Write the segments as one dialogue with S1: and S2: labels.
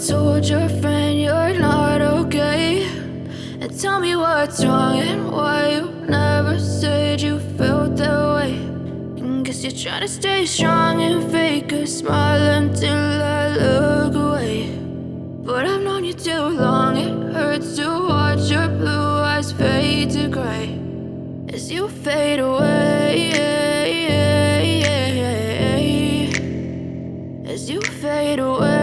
S1: told your friend you're not okay, and tell me what's wrong and why you never said you felt that way. And guess you're trying to stay strong and fake a smile until I look away. But I've known you too long, it hurts to watch your blue eyes fade to gray as you fade away, as you fade away.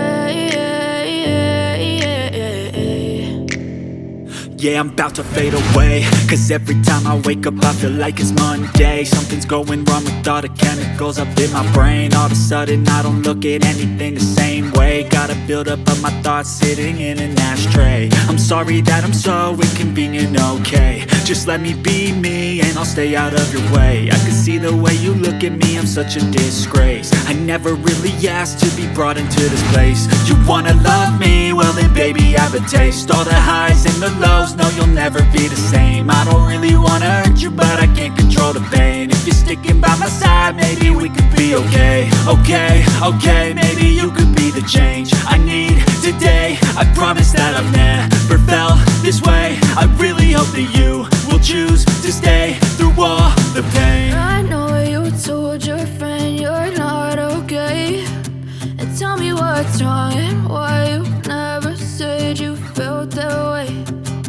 S2: Yeah, I'm about to fade away, cause every time I wake up I feel like it's Monday. Something's going wrong with all the chemicals up in my brain. All of a sudden I don't look at anything the same way. Gotta build up of my thoughts sitting in an ashtray. I'm sorry that I'm so inconvenient, okay. Just let me be me and I'll stay out of your way. I can see the way you look at me, I'm such a disgrace. I never really asked to be brought into this place. You wanna love me? Well then baby I have a taste. All the highs and the lows, no you'll never be the same. I don't really wanna hurt you but I can't control the pain. If you're sticking by my side maybe we could be okay. Okay, maybe you could be the change I need today. I promise that I've never felt this way. I really hope that you will choose to stay through all the pain.
S1: I know you told your friend you're not okay, and tell me what's wrong and why you never said you felt that way.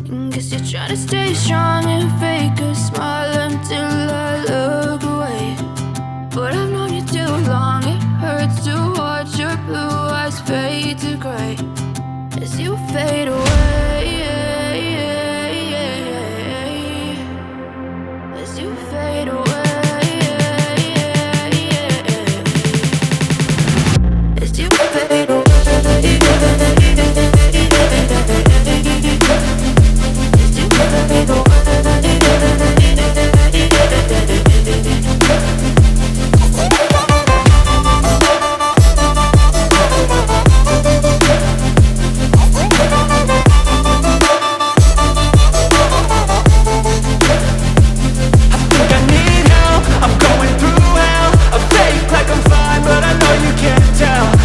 S1: And guess you're trying to stay strong and fake a smile until I look away. But I've known you too long, it hurts to watch your blue eyes fade to gray as you fade away, as you fade away, as you fade away.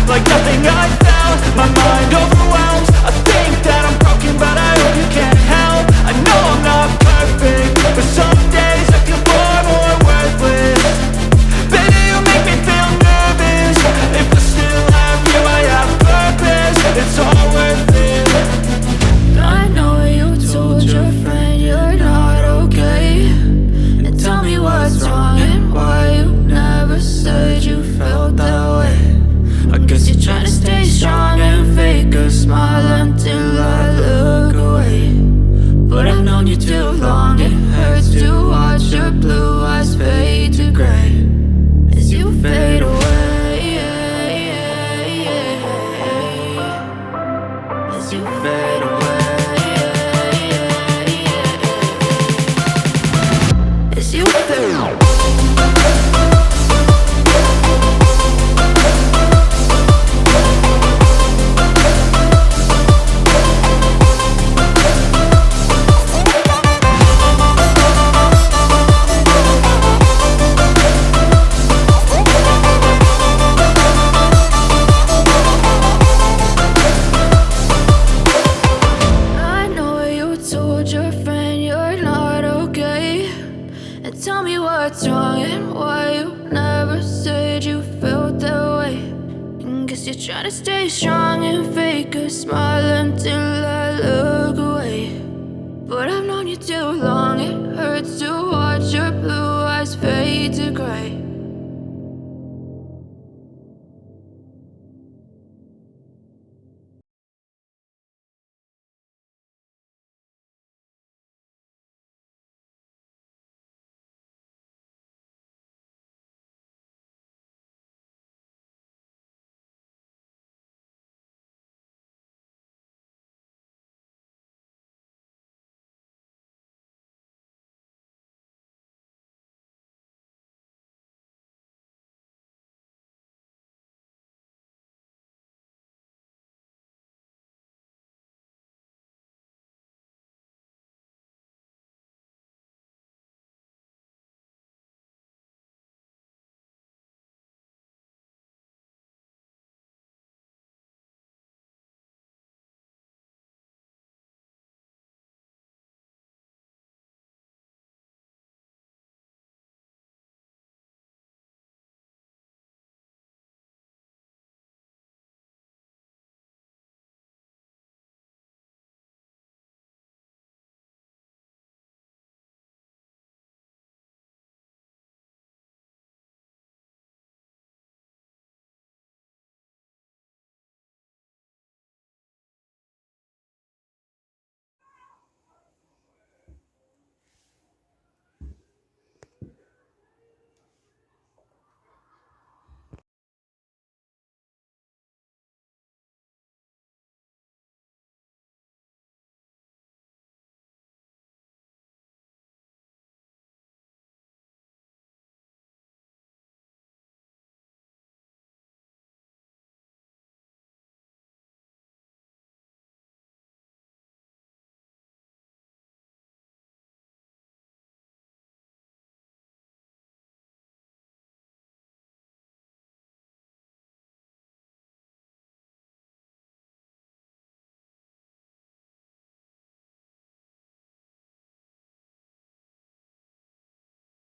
S2: Like nothing I felt, my mind overwhelms. I think that I'm broken but I hope you can't help. I know I'm not perfect, but some days I feel far more worthless. Baby, you make me feel nervous. If I still have you, I have purpose. It's all worth it.
S1: I know you told your friend you're not okay, and tell me what's wrong and why you never said you felt that way. I guess you're trying to stay strong and fake a smile until I look away. But I've known you too long, it hurts to watch your blue eyes fade to gray as you fade away, as you fade away, as you fade away. Tell me what's wrong and why you never said you felt that way. And guess you're trying to stay strong and fake a smile until I look away. But I've known you too long, it hurts to watch your blue eyes fade to gray